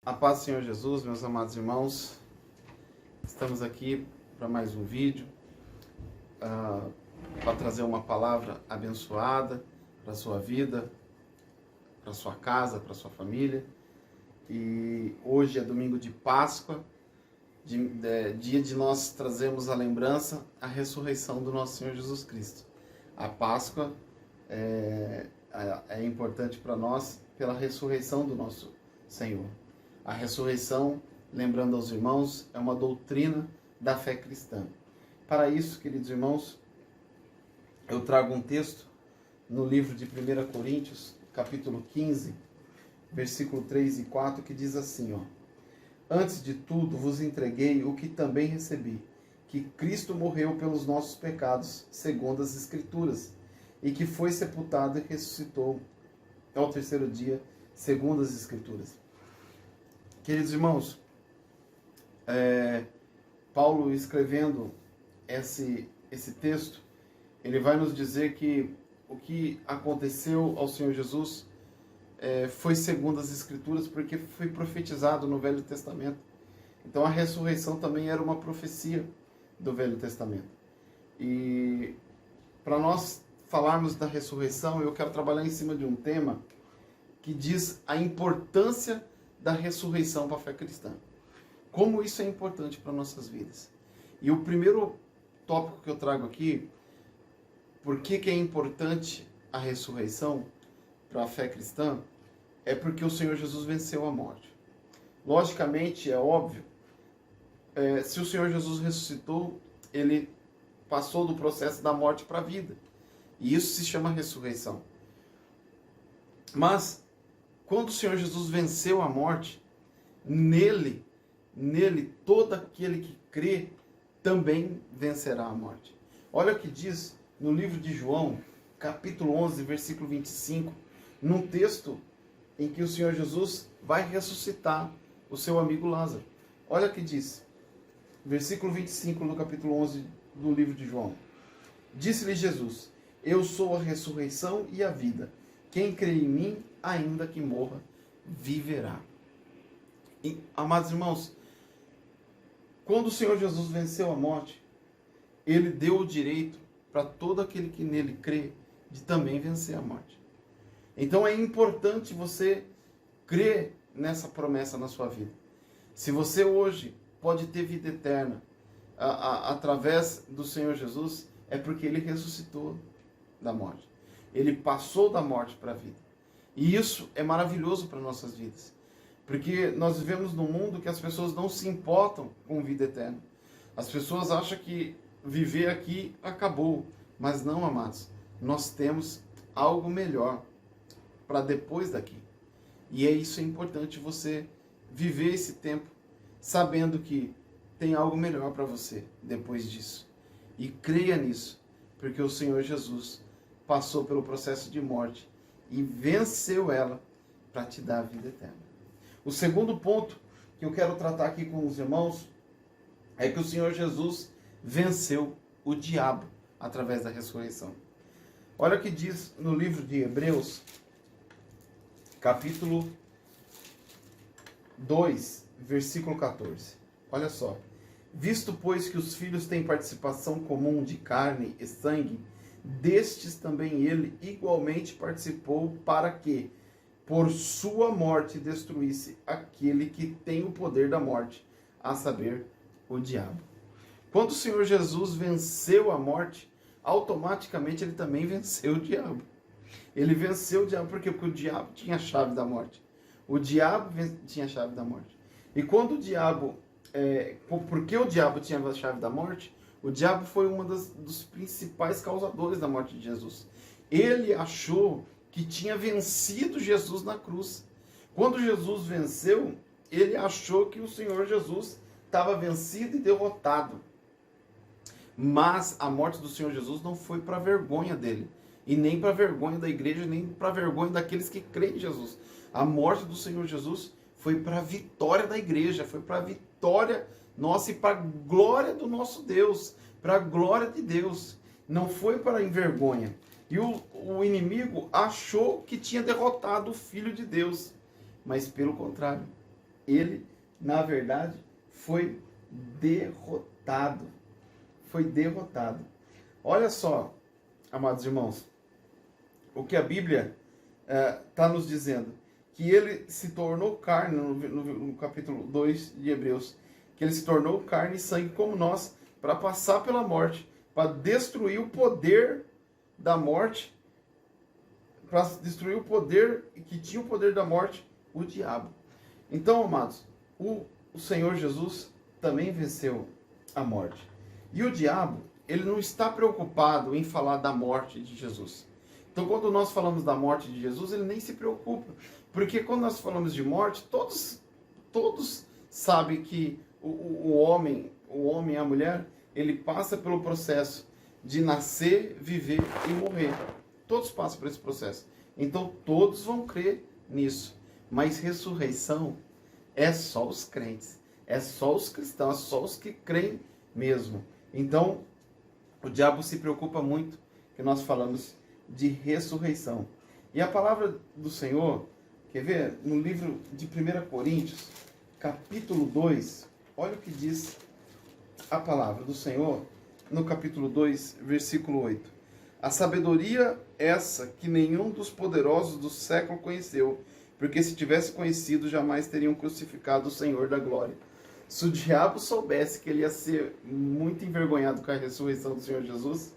A paz do Senhor Jesus, meus amados irmãos, estamos aqui para mais um vídeo, para trazer uma palavra abençoada para a sua vida, para a sua casa, para a sua família. E hoje é domingo de Páscoa, dia de nós trazermos a lembrança, a ressurreição do nosso Senhor Jesus Cristo. A Páscoa é importante para nós pela ressurreição do nosso Senhor. A ressurreição, lembrando aos irmãos, é uma doutrina da fé cristã. Para isso, queridos irmãos, eu trago um texto no livro de 1 Coríntios, capítulo 15, versículo 3 e 4, que diz assim, Antes de tudo vos entreguei o que também recebi, que Cristo morreu pelos nossos pecados, segundo as Escrituras, e que foi sepultado e ressuscitou ao terceiro dia, segundo as Escrituras. Queridos irmãos, Paulo escrevendo esse texto, ele vai nos dizer que o que aconteceu ao Senhor Jesus foi segundo as Escrituras, porque foi profetizado no Velho Testamento. Então a ressurreição também era uma profecia do Velho Testamento. E para nós falarmos da ressurreição, eu quero trabalhar em cima de um tema que diz a importância da ressurreição para a fé cristã. Como isso é importante para nossas vidas. E o primeiro tópico que eu trago aqui, por que é importante a ressurreição para a fé cristã, é porque o Senhor Jesus venceu a morte. Logicamente, é óbvio, se o Senhor Jesus ressuscitou, ele passou do processo da morte para a vida. E isso se chama ressurreição. Mas, quando o Senhor Jesus venceu a morte, nele, todo aquele que crê também vencerá a morte. Olha o que diz no livro de João, capítulo 11, versículo 25, num texto em que o Senhor Jesus vai ressuscitar o seu amigo Lázaro. Olha o que diz, versículo 25 no capítulo 11 do livro de João. Disse-lhe Jesus, eu sou a ressurreição e a vida. Quem crê em mim, ainda que morra, viverá. E, amados irmãos, quando o Senhor Jesus venceu a morte, ele deu o direito para todo aquele que nele crê de também vencer a morte. Então é importante você crer nessa promessa na sua vida. Se você hoje pode ter vida eterna através do Senhor Jesus, é porque ele ressuscitou da morte. Ele passou da morte para a vida. E isso é maravilhoso para nossas vidas. Porque nós vivemos num mundo que as pessoas não se importam com vida eterna. As pessoas acham que viver aqui acabou. Mas não, amados. Nós temos algo melhor para depois daqui. E isso é importante você viver esse tempo sabendo que tem algo melhor para você depois disso. E creia nisso. Porque o Senhor Jesus passou pelo processo de morte e venceu ela para te dar a vida eterna. O segundo ponto que eu quero tratar aqui com os irmãos é que o Senhor Jesus venceu o diabo através da ressurreição. Olha o que diz no livro de Hebreus, capítulo 2, versículo 14. Olha só. Visto, pois, que os filhos têm participação comum de carne e sangue, destes também ele igualmente participou para que, por sua morte, destruísse aquele que tem o poder da morte, a saber, o diabo. Quando o Senhor Jesus venceu a morte, automaticamente ele também venceu o diabo. Ele venceu o diabo porque o diabo tinha a chave da morte. O diabo tinha a chave da morte. E quando o diabo... porque o diabo tinha a chave da morte, o diabo foi um dos principais causadores da morte de Jesus. Ele achou que tinha vencido Jesus na cruz. Quando Jesus venceu, ele achou que o Senhor Jesus estava vencido e derrotado. Mas a morte do Senhor Jesus não foi para a vergonha dele, e nem para a vergonha da igreja, nem para a vergonha daqueles que creem em Jesus. A morte do Senhor Jesus foi para a vitória da igreja, foi para a vitória nossa e para a glória do nosso Deus, para a glória de Deus. Não foi para a envergonha. E o inimigo achou que tinha derrotado o Filho de Deus, mas pelo contrário, ele, na verdade, foi derrotado. Foi derrotado. Olha só, amados irmãos, o que a Bíblia está nos dizendo. Que ele se tornou carne, no capítulo 2 de Hebreus, que ele se tornou carne e sangue como nós, para passar pela morte, para destruir o poder da morte, para destruir o poder que tinha o poder da morte, o diabo. Então, amados, o Senhor Jesus também venceu a morte. E o diabo, ele não está preocupado em falar da morte de Jesus. Então, quando nós falamos da morte de Jesus, ele nem se preocupa. Porque quando nós falamos de morte, todos sabem que o homem e a mulher, ele passa pelo processo de nascer, viver e morrer. Todos passam por esse processo. Então, todos vão crer nisso. Mas ressurreição é só os crentes. É só os cristãos, é só os que creem mesmo. Então, o diabo se preocupa muito que nós falamos de ressurreição. E a palavra do Senhor, quer ver? No livro de 1 Coríntios, capítulo 2, olha o que diz a palavra do Senhor, no capítulo 2, versículo 8. A sabedoria essa que nenhum dos poderosos do século conheceu, porque se tivesse conhecido, jamais teriam crucificado o Senhor da glória. Se o diabo soubesse que ele ia ser muito envergonhado com a ressurreição do Senhor Jesus,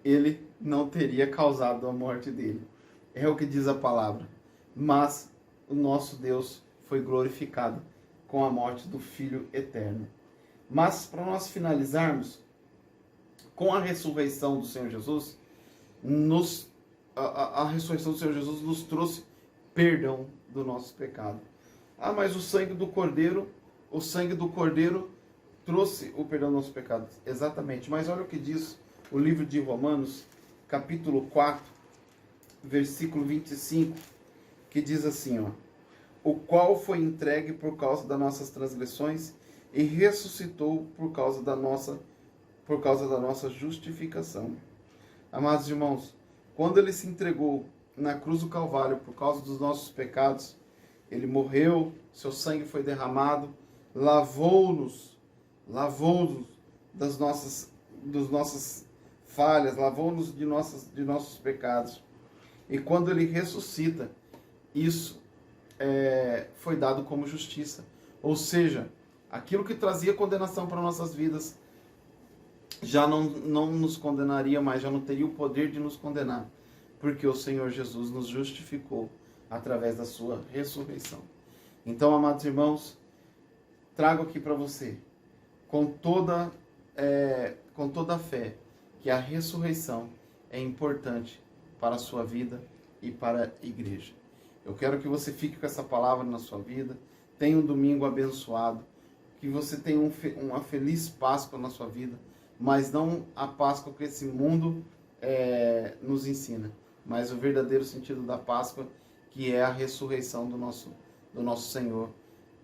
ele não teria causado a morte dele. É o que diz a palavra. Mas o nosso Deus foi glorificado com a morte do Filho eterno. Mas para nós finalizarmos, com a ressurreição do Senhor Jesus, a ressurreição do Senhor Jesus nos trouxe perdão do nosso pecado. Ah, mas o sangue do Cordeiro trouxe o perdão do nosso pecado. Exatamente. Mas olha o que diz o livro de Romanos, capítulo 4, versículo 25, que diz assim, ó: o qual foi entregue por causa das nossas transgressões e ressuscitou por causa da nossa justificação. Amados irmãos, quando ele se entregou na cruz do Calvário por causa dos nossos pecados, ele morreu, seu sangue foi derramado, lavou-nos das nossas falhas, lavou-nos de nossos pecados. E quando ele ressuscita, isso foi dado como justiça. Ou seja, aquilo que trazia condenação para nossas vidas já não nos condenaria mais, já não teria o poder de nos condenar, porque o Senhor Jesus nos justificou através da sua ressurreição. Então, amados irmãos, trago aqui para você, com toda a fé, que a ressurreição é importante para a sua vida e para a igreja. Eu quero que você fique com essa palavra na sua vida, tenha um domingo abençoado, que você tenha uma feliz Páscoa na sua vida, mas não a Páscoa que esse mundo nos ensina, mas o verdadeiro sentido da Páscoa, que é a ressurreição do nosso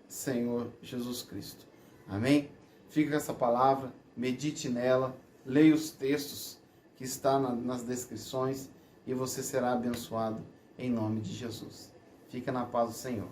Senhor Jesus Cristo. Amém? Fica com essa palavra, medite nela, leia os textos que estão nas descrições e você será abençoado em nome de Jesus. Fica na paz do Senhor.